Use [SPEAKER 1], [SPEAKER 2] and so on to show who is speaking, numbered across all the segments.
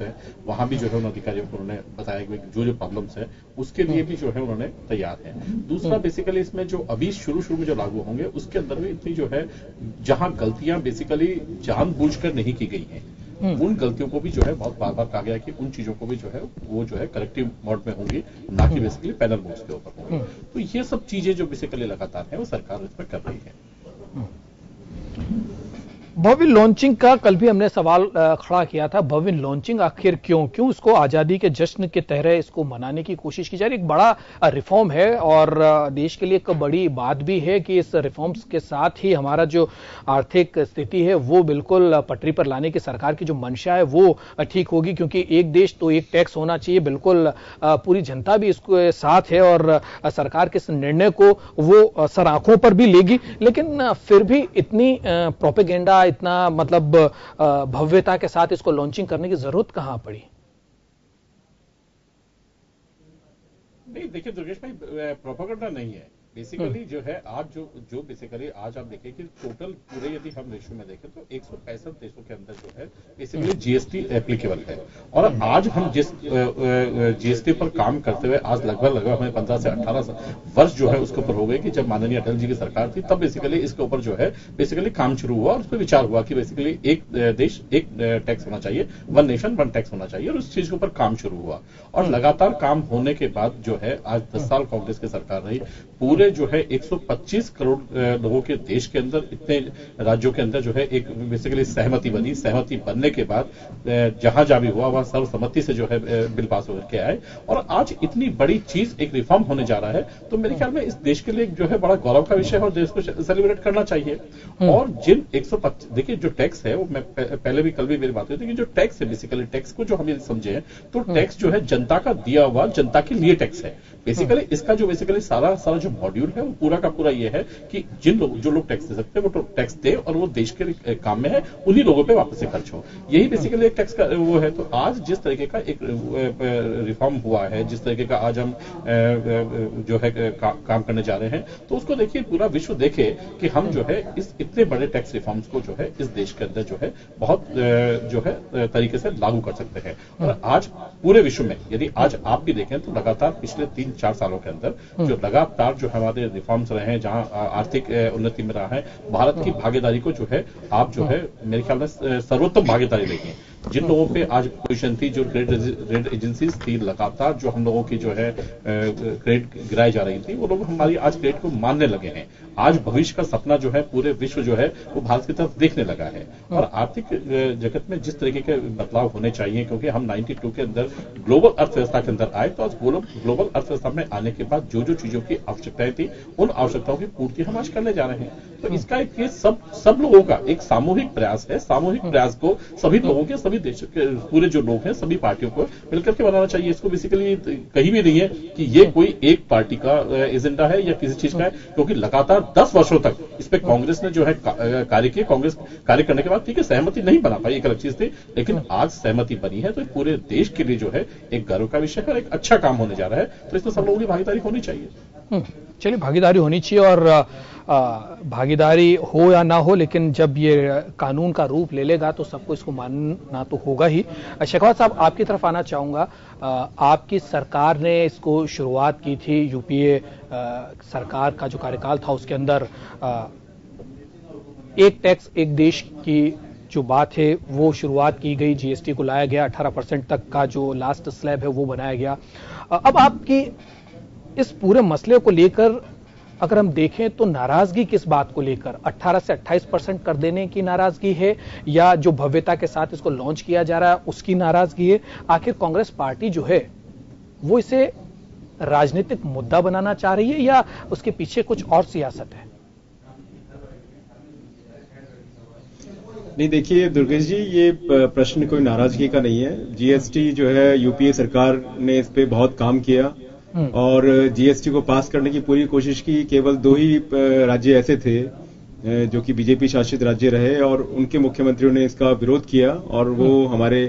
[SPEAKER 1] है वहां भी जो है उन अधिकारियों को उन्होंने बताया कि जो प्रॉब्लम्स है उसके लिए भी जो है उन्होंने तैयार है। दूसरा बेसिकली इसमें जो अभी शुरू में जो लागू होंगे उसके अंदर भी इतनी जो है जहां गलतियां बेसिकली जानबूझकर नहीं की गई हैं उन गलतियों को भी जो है बहुत बार कहा गया कि उन चीजों को भी जो है वो जो है करेक्टिव मोड में होंगी, ना कि बेसिकली पैनल मोड्स के ऊपर होंगी। तो ये सब चीजें जो बेसिकली लगातार है वो सरकार इस पर कर रही है।
[SPEAKER 2] भव्य लॉन्चिंग का कल भी हमने सवाल खड़ा किया था। भव्य लॉन्चिंग आखिर क्यों इसको आजादी के जश्न के तरह इसको मनाने की कोशिश की जा रही है? एक बड़ा रिफॉर्म है और देश के लिए एक बड़ी बात भी है कि इस रिफॉर्म्स के साथ ही हमारा जो आर्थिक स्थिति है वो बिल्कुल पटरी पर लाने की सरकार की जो मंशा है वो ठीक होगी, क्योंकि एक देश तो एक टैक्स होना चाहिए। बिल्कुल पूरी जनता भी इसको साथ है और सरकार के इस निर्णय को वो सर आंखों पर भी लेगी, लेकिन फिर भी इतनी प्रोपेगेंडा, इतना मतलब भव्यता के साथ इसको लॉन्चिंग करने की जरूरत कहां पड़ी?
[SPEAKER 1] नहीं देखिए दुर्गेश भाई, प्रोपेगेंडा नहीं है बेसिकली जो है। आज जो बेसिकली आज आप देखें कि टोटल पूरे यदि हम रेशियो में देखें तो 165 देशों के अंदर जो है बेसिकली जीएसटी एप्लीकेबल है। और आज हम जिस जीएसटी पर काम करते हुए आज लगभग हमें 15 से 18 वर्ष जो है उसके ऊपर हो गए कि जब माननीय अटल जी की सरकार थी तब बेसिकली इसके ऊपर जो है बेसिकली काम शुरू हुआ और उस पर विचार हुआ कि बेसिकली एक देश एक टैक्स होना चाहिए, वन नेशन वन टैक्स होना चाहिए, और उस चीज के ऊपर काम शुरू हुआ। और लगातार काम होने के बाद जो है आज 10 साल कांग्रेस की सरकार रही, पूरे जो है 125 करोड़ लोगों के देश के अंदर, इतने राज्यों के अंदर जो है एक बेसिकली सहमति बनी। सहमति बनने के बाद जहां भी हुआ वहां सर्वसम्मति से जो है बिल पास होकर के आए और आज इतनी बड़ी चीज एक रिफॉर्म होने जा रहा है। तो मेरे ख्याल में इस देश के लिए जो है बड़ा गौरव का विषय है और देश को सेलिब्रेट करना चाहिए। और जिन 125 देखिए जो टैक्स है वो मैं पहले भी कल भी मेरी बात हुई थी कि जो टैक्स है बेसिकली टैक्स को जो हम समझे तो टैक्स जो है जनता का दिया हुआ जनता के लिए टैक्स है। बेसिकली इसका जो बेसिकली सारा जो मॉड्यूल है वो पूरा का पूरा ये है कि जो लोग टैक्स दे सकते हैं वो टैक्स दे और वो देश के काम में है, उन्हीं लोगों पे वापस से खर्च हो। यही बेसिकली एक टैक्स का वो है। तो आज जिस तरीके का एक रिफॉर्म हुआ है, जिस तरीके का आज हम जो है काम करने जा रहे हैं, तो उसको देखिए पूरा विश्व देखे कि हम जो है इस इतने बड़े टैक्स रिफॉर्म्स को जो है इस देश के अंदर जो है बहुत जो है तरीके से लागू कर सकते हैं। और आज पूरे विश्व में यदि आज आप भी देखें तो लगातार पिछले 3-4 सालों के अंदर जो लगातार जो हमारे रिफॉर्म्स रहे हैं, जहां आर्थिक उन्नति में रहा है, भारत की भागीदारी को जो है आप जो है मेरे ख्याल में सर्वोत्तम भागीदारी देखें। जिन लोगों पे आज पोजीशन थी, जो क्रेडिट एजेंसीज थी, लगातार जो हम लोगों की जो है क्रेडिट गिराई जा रही थी, वो लोग हमारी आज क्रेडिट को मानने लगे हैं। आज भविष्य का सपना जो है पूरे विश्व जो है वो भारत की तरफ देखने लगा है। और आर्थिक जगत में जिस तरीके के बदलाव होने चाहिए, क्योंकि हम 92 के अंदर ग्लोबल अर्थव्यवस्था के अंदर आए, तो आज ग्लोबल अर्थव्यवस्था में आने के बाद जो चीजों की आवश्यकताएं थी उन आवश्यकताओं की पूर्ति हम आज करने जा रहे हैं। तो इसका एक सब लोगों का एक सामूहिक प्रयास है। सामूहिक प्रयास को सभी लोगों के, सभी देश के पूरे जो लोग हैं, सभी पार्टियों को मिलकर के बनाना चाहिए। इसको बेसिकली कहीं भी नहीं है कि ये कोई एक पार्टी का एजेंडा है या किसी चीज का है, क्योंकि लगातार 10 वर्षों तक इस पे कांग्रेस ने जो है कार्य किया। कांग्रेस कार्य करने के बाद ठीक है सहमति नहीं बना पाई, एक अलग चीज थी, लेकिन आज सहमति बनी है तो पूरे देश के लिए जो है एक गर्व का विषय है और एक अच्छा काम होने जा रहा है। तो इसमें सब लोगों की भागीदारी होनी चाहिए।
[SPEAKER 2] चलिए, भागीदारी होनी चाहिए और भागीदारी हो या ना हो, लेकिन जब ये कानून का रूप ले लेगा तो सबको इसको मानना तो होगा ही। शेखावत साहब, आपकी तरफ आना चाहूंगा। आपकी सरकार ने इसको शुरुआत की थी, यूपीए सरकार का जो कार्यकाल था उसके अंदर एक टैक्स एक देश की जो बात है वो शुरुआत की गई, जीएसटी को लाया गया, 18% तक का जो लास्ट स्लैब है वो बनाया गया। अब आपकी इस पूरे मसले को लेकर अगर हम देखें तो नाराजगी किस बात को लेकर, 18 से 28% कर देने की नाराजगी है या जो भव्यता के साथ इसको लॉन्च किया जा रहा है उसकी नाराजगी है? आखिर कांग्रेस पार्टी जो है वो इसे राजनीतिक मुद्दा बनाना चाह रही है या उसके पीछे कुछ और सियासत है?
[SPEAKER 3] नहीं, देखिए दुर्गेश जी, ये प्रश्न कोई नाराजगी का नहीं है। जीएसटी जो है यूपीए सरकार ने इस पे बहुत काम किया और जीएसटी को पास करने की पूरी कोशिश की। केवल 2 ही राज्य ऐसे थे जो कि बीजेपी शासित राज्य रहे और उनके मुख्यमंत्रियों ने इसका विरोध किया, और वो हमारे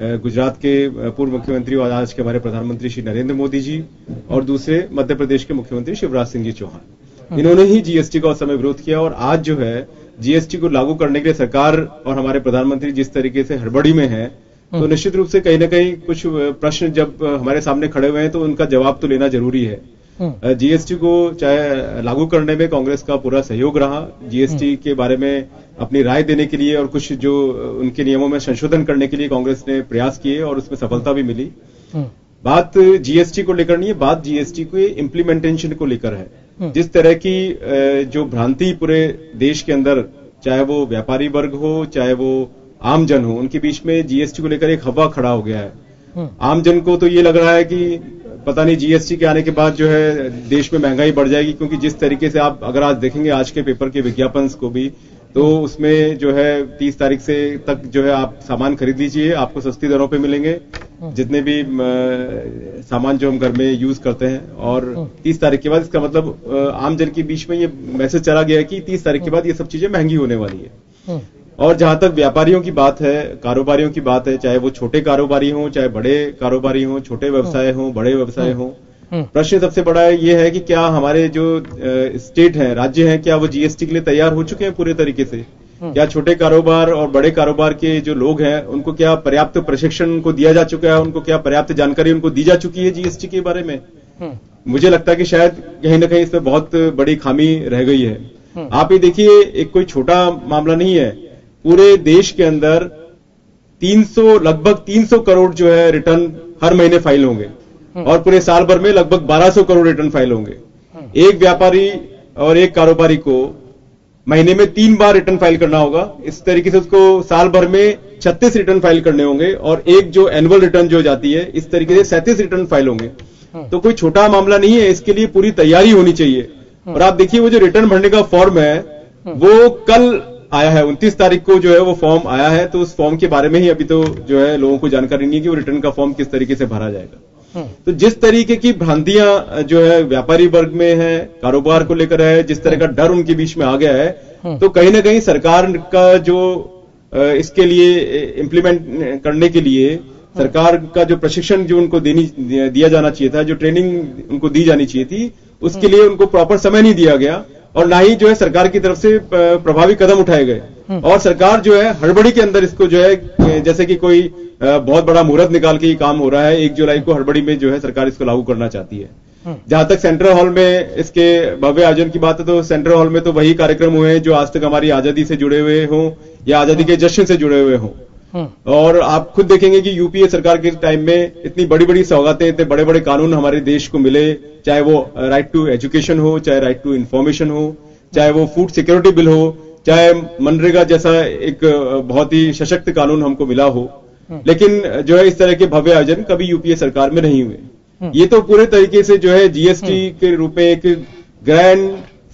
[SPEAKER 3] गुजरात के पूर्व मुख्यमंत्री और आज के हमारे प्रधानमंत्री श्री नरेंद्र मोदी जी और दूसरे मध्य प्रदेश के मुख्यमंत्री शिवराज सिंह जी चौहान, इन्होंने ही जीएसटी का उस समय विरोध किया। और आज जो है जीएसटी को लागू करने के लिए सरकार और हमारे प्रधानमंत्री जिस तरीके से हड़बड़ी में है, तो निश्चित रूप से कहीं ना कहीं कुछ प्रश्न जब हमारे सामने खड़े हुए हैं तो उनका जवाब तो लेना जरूरी है। जीएसटी को चाहे लागू करने में कांग्रेस का पूरा सहयोग रहा, जीएसटी के बारे में अपनी राय देने के लिए और कुछ जो उनके नियमों में संशोधन करने के लिए कांग्रेस ने प्रयास किए और उसमें सफलता भी मिली। बात जीएसटी को लेकर नहीं है, बात जीएसटी के इम्प्लीमेंटेशन को लेकर है। जिस तरह की जो भ्रांति पूरे देश के अंदर, चाहे वो व्यापारी वर्ग हो चाहे वो आम जन हो, उनके बीच में जीएसटी को लेकर एक हवा खड़ा हो गया है। आम जन को तो ये लग रहा है कि पता नहीं जीएसटी के आने के बाद जो है देश में महंगाई बढ़ जाएगी, क्योंकि जिस तरीके से आप अगर आज देखेंगे आज के पेपर के विज्ञापन को भी, तो उसमें जो है 30 तारीख से तक जो है आप सामान खरीद लीजिए, आपको सस्ती दरों पे मिलेंगे जितने भी सामान जो हम घर में यूज करते हैं। और 30 तारीख के बाद इसका मतलब आम जन के बीच में ये मैसेज चला गया है कि 30 तारीख के बाद ये सब चीजें महंगी होने वाली है। और जहां तक व्यापारियों की बात है, कारोबारियों की बात है, चाहे वो छोटे कारोबारी हों चाहे बड़े कारोबारी हों, छोटे व्यवसाय हों बड़े व्यवसाय हों, प्रश्न सबसे बड़ा ये है कि क्या हमारे जो स्टेट हैं, राज्य हैं, क्या वो जीएसटी के लिए तैयार हो चुके हैं पूरे तरीके से? क्या छोटे कारोबार और बड़े कारोबार के जो लोग हैं उनको क्या पर्याप्त प्रशिक्षण उनको दिया जा चुका है, उनको क्या पर्याप्त जानकारी उनको दी जा चुकी है जीएसटी के बारे में? मुझे लगता है कि शायद कहीं ना कहीं इसमें बहुत बड़ी खामी रह गई है। आप ये देखिए, एक कोई छोटा मामला नहीं है, पूरे देश के अंदर लगभग 300 करोड़ जो है रिटर्न हर महीने फाइल होंगे और पूरे साल भर में लगभग 1200 करोड़ रिटर्न फाइल होंगे। एक व्यापारी और एक कारोबारी को महीने में 3 बार रिटर्न फाइल करना होगा। इस तरीके से उसको साल भर में 36 रिटर्न फाइल करने होंगे और एक जो एनुअल रिटर्न जो जाती है इस तरीके से 37 रिटर्न फाइल होंगे। तो कोई छोटा मामला नहीं है, इसके लिए पूरी तैयारी होनी चाहिए। और आप देखिए वो जो रिटर्न भरने का फॉर्म है वो कल आया है, 29 तारीख को जो है वो फॉर्म आया है, तो उस फॉर्म के बारे में ही अभी तो जो है लोगों को जानकारी नहीं है कि वो रिटर्न का फॉर्म किस तरीके से भरा जाएगा। तो जिस तरीके की भ्रांतियां जो है व्यापारी वर्ग में है, कारोबार को लेकर है, जिस तरह का डर उनके बीच में आ गया है, तो कहीं ना कहीं सरकार का जो इसके लिए इम्प्लीमेंट करने के लिए सरकार का जो प्रशिक्षण जो उनको दिया जाना चाहिए था, जो ट्रेनिंग उनको दी जानी चाहिए थी, उसके लिए उनको प्रॉपर समय नहीं दिया गया और ना ही जो है सरकार की तरफ से प्रभावी कदम उठाए गए। और सरकार जो है हड़बड़ी के अंदर इसको जो है जैसे कि कोई बहुत बड़ा मुहूर्त निकाल के ही काम हो रहा है, 1 जुलाई को हड़बड़ी में जो है सरकार इसको लागू करना चाहती है। जहां तक सेंट्रल हॉल में इसके भव्य आयोजन की बात है, तो सेंट्रल हॉल में तो वही कार्यक्रम हुए हैं जो आज तक हमारी आजादी से जुड़े हुए हों या आजादी के जश्न से जुड़े हुए हों। और आप खुद देखेंगे कि यूपीए सरकार के टाइम में इतनी बड़ी बड़ी सौगातें, इतने बड़े बड़े कानून हमारे देश को मिले, चाहे वो राइट टू एजुकेशन हो, चाहे राइट टू इंफॉर्मेशन हो, चाहे वो फूड सिक्योरिटी बिल हो, चाहे मनरेगा जैसा एक बहुत ही सशक्त कानून हमको मिला हो। लेकिन जो है इस तरह के भव्य आयोजन कभी यूपीए सरकार में नहीं हुए। ये तो पूरे तरीके से जो है जीएसटी के रूप में एक ग्रैंड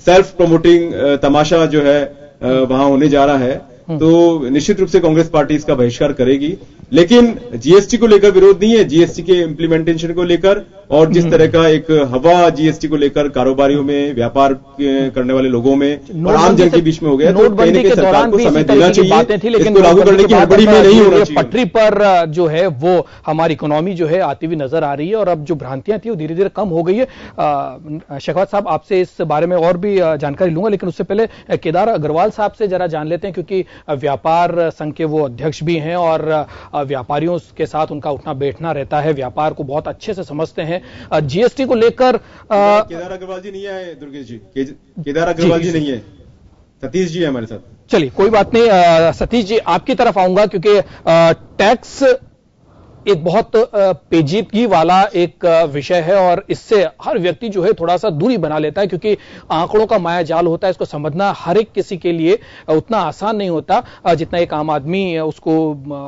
[SPEAKER 3] सेल्फ प्रमोटिंग तमाशा जो है वहां होने जा रहा है। तो निश्चित रूप से कांग्रेस पार्टी इसका बहिष्कार करेगी, लेकिन जीएसटी को लेकर विरोध नहीं है, जीएसटी के इम्प्लीमेंटेशन को लेकर और जिस तरह का एक हवा जीएसटी को लेकर कारोबारियों में, व्यापार करने वाले लोगों में और आम जन के बीच में हो गया, तो कहीं ना कहीं सरकार को समय देना चाहिए, इसको लागू करने की हड़बड़ी में नहीं होना चाहिए।
[SPEAKER 2] पटरी पर जो है वो हमारी इकोनॉमी जो है आती हुई नजर आ रही है और अब जो भ्रांतियां थी वो धीरे धीरे कम हो गई है। शेखावत साहब, आपसे इस बारे में और भी जानकारी लूंगा, लेकिन उससे पहले केदार अग्रवाल साहब से जरा जान लेते हैं, क्योंकि व्यापार संघ के वो अध्यक्ष भी हैं और व्यापारियों के साथ उनका उठना बैठना रहता है, व्यापार को बहुत अच्छे से समझते हैं। जीएसटी को लेकर
[SPEAKER 3] केदार अग्रवाल जी नहीं आए, दुर्गेश जी, केदार अग्रवाल जी नहीं है, सतीश जी है हमारे साथ।
[SPEAKER 2] चलिए कोई बात नहीं, सतीश जी आपकी तरफ आऊंगा, क्योंकि टैक्स एक बहुत पेचीदगी वाला एक विषय है और इससे हर व्यक्ति जो है थोड़ा सा दूरी बना लेता है, क्योंकि आंकड़ों का माया जाल होता है, इसको समझना हर एक किसी के लिए उतना आसान नहीं होता जितना एक आम आदमी उसको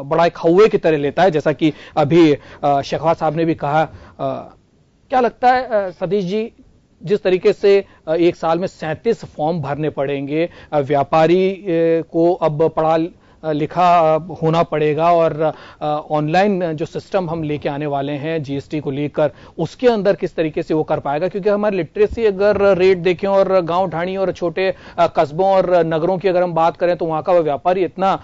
[SPEAKER 2] बड़ा एक हौवे की तरह लेता है, जैसा कि अभी शेखावत साहब ने भी कहा। क्या लगता है सतीश जी, जिस तरीके से एक साल में 37 फॉर्म भरने पड़ेंगे, व्यापारी को अब पढ़ा लिखा होना पड़ेगा और ऑनलाइन जो सिस्टम हम लेके आने वाले हैं जीएसटी को लेकर, उसके अंदर किस तरीके से वो कर पाएगा? क्योंकि हमारी लिटरेसी अगर रेट देखें और गांव ढाणी और छोटे कस्बों और नगरों की अगर हम बात करें तो वहां का व्यापारी इतना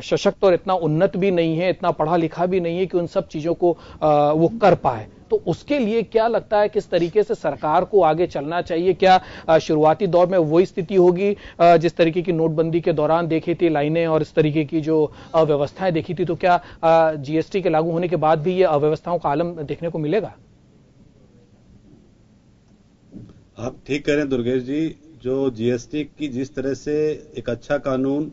[SPEAKER 2] सशक्त और इतना उन्नत भी नहीं है, इतना पढ़ा लिखा भी नहीं है कि उन सब चीजों को वो कर पाए। तो उसके लिए क्या लगता है, किस तरीके से सरकार को आगे चलना चाहिए? क्या शुरुआती दौर में वही स्थिति होगी जिस तरीके की नोटबंदी के दौरान देखी थी, लाइनें और इस तरीके की जो अव्यवस्थाएं देखी थी, तो क्या जीएसटी के लागू होने के बाद भी ये अव्यवस्थाओं का आलम देखने को मिलेगा?
[SPEAKER 4] आप ठीक कह रहे हैं दुर्गेश जी। जो जीएसटी की जिस तरह से एक अच्छा कानून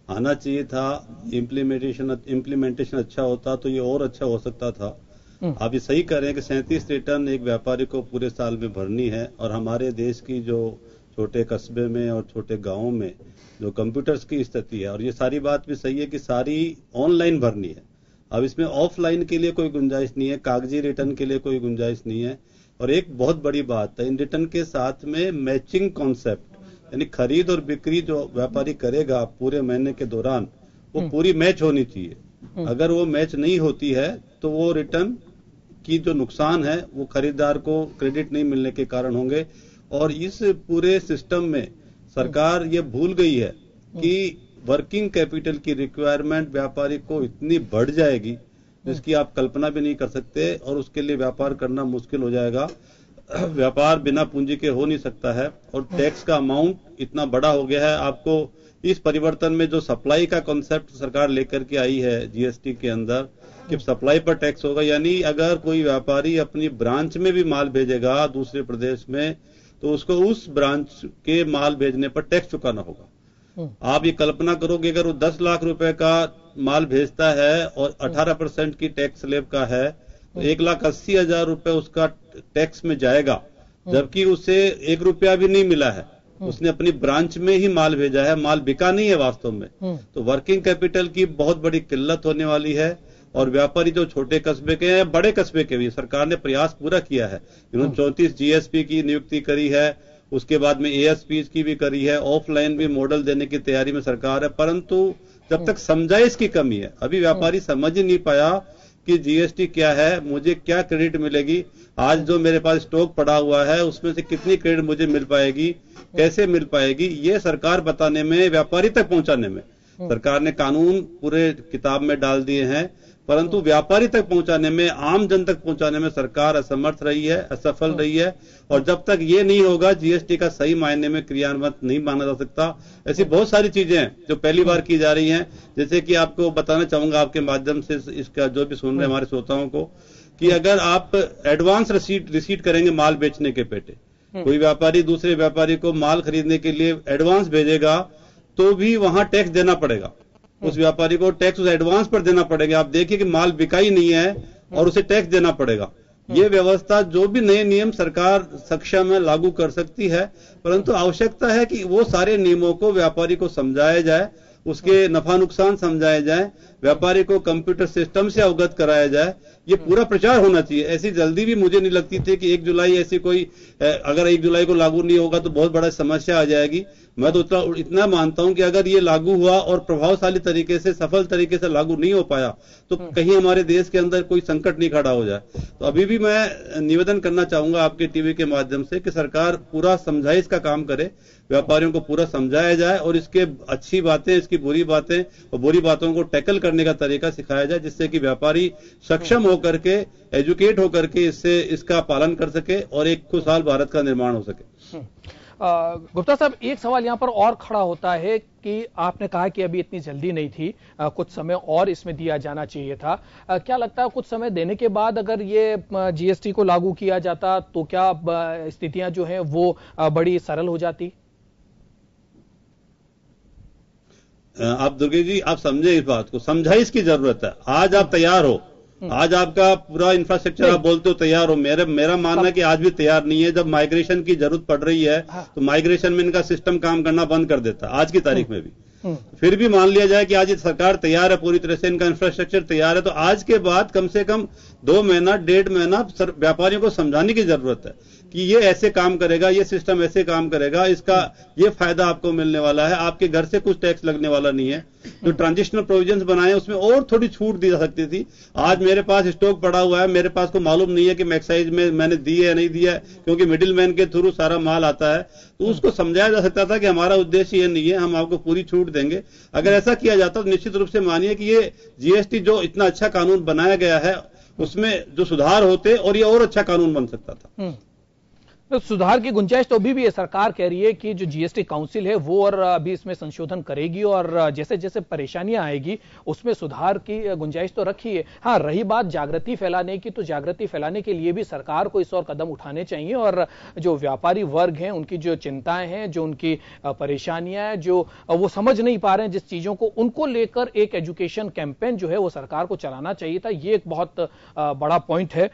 [SPEAKER 4] आना चाहिए था, इम्प्लीमेंटेशन अच्छा होता तो ये और अच्छा हो सकता था। आप ये सही कह रहे हैं कि 37 रिटर्न एक व्यापारी को पूरे साल में भरनी है, और हमारे देश की जो छोटे कस्बे में और छोटे गांवों में जो कंप्यूटर्स की स्थिति है, और ये सारी बात भी सही है कि सारी ऑनलाइन भरनी है। अब इसमें ऑफलाइन के लिए कोई गुंजाइश नहीं है, कागजी रिटर्न के लिए कोई गुंजाइश नहीं है। और एक बहुत बड़ी बात है, इन रिटर्न के साथ में मैचिंग कॉन्सेप्ट, यानी खरीद और बिक्री जो व्यापारी करेगा पूरे महीने के दौरान, वो पूरी मैच होनी चाहिए। अगर वो मैच नहीं होती है तो वो रिटर्न की जो नुकसान है वो खरीदार को क्रेडिट नहीं मिलने के कारण होंगे। और इस पूरे सिस्टम में सरकार ये भूल गई है कि वर्किंग कैपिटल की रिक्वायरमेंट व्यापारी को इतनी बढ़ जाएगी जिसकी आप कल्पना भी नहीं कर सकते, और उसके लिए व्यापार करना मुश्किल हो जाएगा। व्यापार बिना पूंजी के हो नहीं सकता है, और टैक्स का अमाउंट इतना बड़ा हो गया है। आपको इस परिवर्तन में जो सप्लाई का कॉन्सेप्ट सरकार लेकर के आई है जीएसटी के अंदर, कि सप्लाई पर टैक्स होगा, यानी अगर कोई व्यापारी अपनी ब्रांच में भी माल भेजेगा दूसरे प्रदेश में, तो उसको उस ब्रांच के माल भेजने पर टैक्स चुकाना होगा। आप ये कल्पना करोगे, अगर वो 10 लाख रुपए का माल भेजता है और 18% की टैक्स स्लैब का है, तो 1,80,000 रुपए उसका टैक्स में जाएगा, जबकि उसे 1 रुपया भी नहीं मिला है। उसने अपनी ब्रांच में ही माल भेजा है, माल बिका नहीं है वास्तव में। तो वर्किंग कैपिटल की बहुत बड़ी किल्लत होने वाली है। और व्यापारी जो छोटे कस्बे के हैं, बड़े कस्बे के भी, सरकार ने प्रयास पूरा किया है। इन्होंने 34 जीएसपी की नियुक्ति करी है, उसके बाद में एएसपी की भी करी है, ऑफलाइन भी मॉडल देने की तैयारी में सरकार है, परंतु जब तक समझाइश की कमी है, अभी व्यापारी समझ ही नहीं पाया कि जीएसटी क्या है, मुझे क्या क्रेडिट मिलेगी, आज जो मेरे पास स्टॉक पड़ा हुआ है उसमें से कितनी क्रेडिट मुझे मिल पाएगी, कैसे मिल पाएगी, ये सरकार बताने में, व्यापारी तक पहुंचाने में सरकार ने कानून पूरे किताब में डाल दिए हैं, परंतु व्यापारी तक पहुंचाने में, आम जन तक पहुंचाने में सरकार असमर्थ रही है, असफल रही है। और जब तक ये नहीं होगा, जीएसटी का सही मायने में क्रियान्वित नहीं माना जा सकता। ऐसी बहुत सारी चीजें हैं जो पहली बार की जा रही हैं, जैसे कि आपको बताना चाहूंगा आपके माध्यम से, इसका जो भी सुन रहे हमारे श्रोताओं को, कि अगर आप एडवांस रिसीट करेंगे माल बेचने के पेटे, कोई व्यापारी दूसरे व्यापारी को माल खरीदने के लिए एडवांस भेजेगा, तो भी वहां टैक्स देना पड़ेगा। उस व्यापारी को टैक्स उस एडवांस पर देना पड़ेगा। आप देखिए कि माल बिका ही नहीं है और उसे टैक्स देना पड़ेगा। ये व्यवस्था, जो भी नए नियम सरकार सक्षम है लागू कर सकती है, परंतु आवश्यकता है कि वो सारे नियमों को व्यापारी को समझाया जाए, उसके नफा नुकसान समझाए जाए, व्यापारी को कंप्यूटर सिस्टम से अवगत कराया जाए। ये पूरा प्रचार होना चाहिए। ऐसी जल्दी भी मुझे नहीं लगती थी कि 1 जुलाई ऐसी कोई, अगर 1 जुलाई को लागू नहीं होगा तो बहुत बड़ा समस्या आ जाएगी। मैं तो इतना मानता हूं कि अगर ये लागू हुआ और प्रभावशाली तरीके से, सफल तरीके से लागू नहीं हो पाया, तो कहीं हमारे देश के अंदर कोई संकट नहीं खड़ा हो जाए। तो अभी भी मैं निवेदन करना चाहूंगा आपके टीवी के माध्यम से कि सरकार पूरा समझाइश का काम करे, व्यापारियों को पूरा समझाया जाए और इसके अच्छी बातें, इसकी बुरी बातें और बुरी बातों को टैकल करने का तरीका सिखाया जाए, जिससे कि व्यापारी सक्षम होकर के, एजुकेट होकर के इसका पालन कर सके और एक खुशहाल भारत का निर्माण हो सके।
[SPEAKER 2] गुप्ता साहब, एक सवाल यहां पर और खड़ा होता है कि आपने कहा कि अभी इतनी जल्दी नहीं थी, कुछ समय और इसमें दिया जाना चाहिए था। क्या लगता है कुछ समय देने के बाद अगर ये जीएसटी को लागू किया जाता तो क्या स्थितियां जो हैं वो बड़ी सरल हो जाती?
[SPEAKER 4] आप दुर्गे जी, आप समझे इस बात को, समझाइश की जरूरत है। आज आप तैयार हो, आज आपका पूरा इंफ्रास्ट्रक्चर आप बोलते हो तैयार हो, मेरा मानना है कि आज भी तैयार नहीं है। जब माइग्रेशन की जरूरत पड़ रही है तो माइग्रेशन में इनका सिस्टम काम करना बंद कर देता है, आज की तारीख में भी। फिर भी मान लिया जाए कि आज ये सरकार तैयार है, पूरी तरह से इनका इंफ्रास्ट्रक्चर तैयार है, तो आज के बाद कम से कम 2 महीना, 1.5 महीना व्यापारियों को समझाने की जरूरत है कि ये ऐसे काम करेगा, ये सिस्टम ऐसे काम करेगा, इसका ये फायदा आपको मिलने वाला है, आपके घर से कुछ टैक्स लगने वाला नहीं है। जो ट्रांजिशनल प्रोविजंस बनाए उसमें और थोड़ी छूट दी जा सकती थी। आज मेरे पास स्टॉक पड़ा हुआ है, मेरे पास को मालूम नहीं है कि एक्साइज में मैंने दी है या नहीं दिया है, क्योंकि मिडिल मैन के थ्रू सारा माल आता है, तो उसको समझाया जा सकता था कि हमारा उद्देश्य ये नहीं है, हम आपको पूरी छूट देंगे। अगर ऐसा किया जाता तो निश्चित रूप से मानिए कि ये जीएसटी जो इतना अच्छा कानून बनाया गया है, उसमें जो सुधार होते और ये और अच्छा कानून बन सकता था।
[SPEAKER 2] तो सुधार की गुंजाइश तो अभी भी ये सरकार कह रही है कि जो जीएसटी काउंसिल है वो और अभी इसमें संशोधन करेगी और जैसे जैसे परेशानियां आएगी उसमें सुधार की गुंजाइश तो रखी है। हाँ, रही बात जागृति फैलाने की, तो जागृति फैलाने के लिए भी सरकार को इस और कदम उठाने चाहिए और जो व्यापारी वर्ग हैं उनकी जो चिंताएं हैं, जो उनकी परेशानियां हैं, जो वो समझ नहीं पा रहे हैं जिस चीजों को, उनको लेकर एक एजुकेशन कैंपेन जो है वो सरकार को चलाना चाहिए था। ये एक बहुत बड़ा पॉइंट है।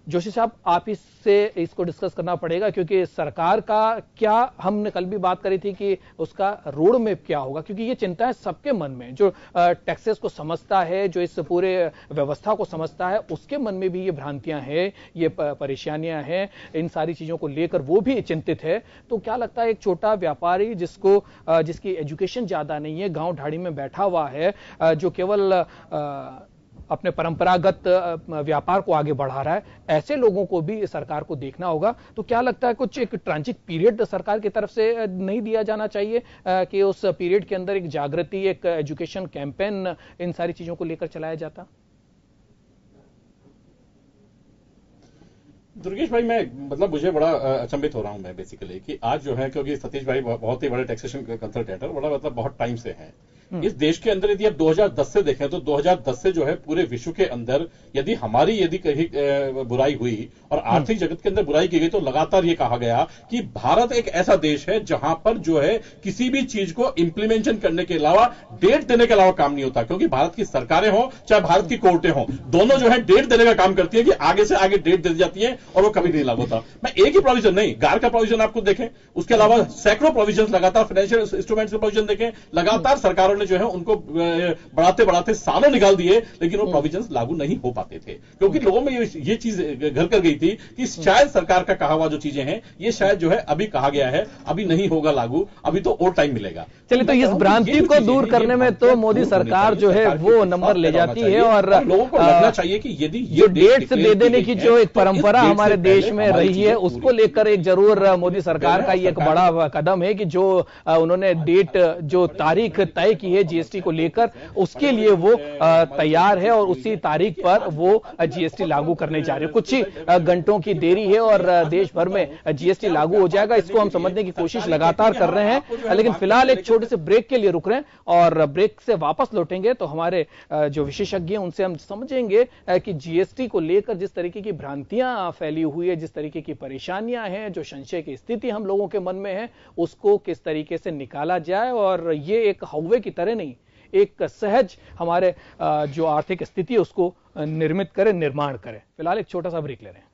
[SPEAKER 2] जोशी साहब, आप इसको डिस्कस करना पड़ेगा क्योंकि सरकार का क्या, हमने कल भी बात करी थी कि उसका रोड मैप क्या होगा, क्योंकि ये चिंताएं सबके मन में, जो टैक्सेस को समझता है, जो इस पूरे व्यवस्था को समझता है, उसके मन में भी ये भ्रांतियां हैं, ये परेशानियां हैं, इन सारी चीजों को लेकर वो भी चिंतित है। तो क्या लगता है एक छोटा व्यापारी जिसकी एजुकेशन ज्यादा नहीं है, गांव ढाड़ी में बैठा हुआ है, जो केवल अपने परंपरागत व्यापार को आगे बढ़ा रहा है, ऐसे लोगों को भी सरकार को देखना होगा। तो क्या लगता है कुछ एक ट्रांजिट पीरियड सरकार की तरफ से नहीं दिया जाना चाहिए कि उस पीरियड के अंदर एक जागृति, एक एजुकेशन कैंपेन इन सारी चीजों को लेकर चलाया जाता?
[SPEAKER 1] दुर्गेश भाई, मुझे बड़ा अचंभित हो रहा हूं मैं बेसिकली कि आज जो है, क्योंकि सतीश भाई बहुत ही बड़े टैक्सेशन कंसल्टेंट है, बड़ा बहुत टाइम से हैं इस देश के अंदर। यदि आप 2010 से देखें तो 2010 से जो है पूरे विश्व के अंदर यदि कहीं बुराई हुई और आर्थिक जगत के अंदर बुराई की गई तो लगातार ये कहा गया कि भारत एक ऐसा देश है जहां पर जो है किसी भी चीज को इंप्लीमेंटेशन करने के अलावा, डेट देने के अलावा काम नहीं होता, क्योंकि भारत की सरकारें हों चाहे भारत की कोर्टें हों, दोनों जो है डेट देने का काम करती है कि आगे से आगे डेट दे दी जाती है और वो कभी नहीं लागू होता। मैं एक ही प्रोविजन नहीं, गार का प्रोविजन आपको देखें, उसके अलावा सैकड़ों प्रोविजन लगातार, फाइनेंशियल इंस्ट्रूमेंट्स के प्रोविजन देखें, लगातार सरकारों ने जो है उनको बढ़ाते बढ़ाते सालों निकाल दिए, लेकिन वो प्रोविजंस लागू नहीं हो पाते थे क्योंकि लोगों में ये चीज घर कर गई थी कि शायद सरकार का कहा हुआ जो चीजें हैं ये शायद जो है अभी कहा गया है, अभी नहीं होगा लागू, अभी तो और टाइम मिलेगा।
[SPEAKER 2] चलिए, तो इस भ्रांति को दूर करने में तो मोदी सरकार जो है वो नंबर ले जाती है और
[SPEAKER 1] लोगों को लगना चाहिए कि यदि
[SPEAKER 2] जो डेट्स दे देने की जो एक परंपरा हमारे देश में रही है उसको लेकर एक जरूर मोदी सरकार का ये एक बड़ा कदम है कि जो उन्होंने डेट, जो तारीख तय की है जीएसटी को लेकर, उसके लिए वो तैयार है और उसी तारीख पर वो जीएसटी लागू करने जा रहे हैं। कुछ ही घंटों की देरी है और देश भर में जीएसटी लागू हो जाएगा। इसको हम समझने की कोशिश लगातार कर रहे हैं, लेकिन फिलहाल एक छोटे से ब्रेक के लिए रुक रहे हैं और ब्रेक से वापस लौटेंगे तो हमारे जो विशेषज्ञ हैं उनसे हम समझेंगे कि जीएसटी को लेकर जिस तरीके की भ्रांतियां फैली हुई है, जिस तरीके की परेशानियां हैं, जो संशय की स्थिति हम लोगों के मन में है, उसको किस तरीके से निकाला जाए और ये एक हौवे की तरह नहीं, एक सहज हमारे जो आर्थिक स्थिति है उसको निर्मित करें, निर्माण करें। फिलहाल एक छोटा सा ब्रेक ले रहे हैं।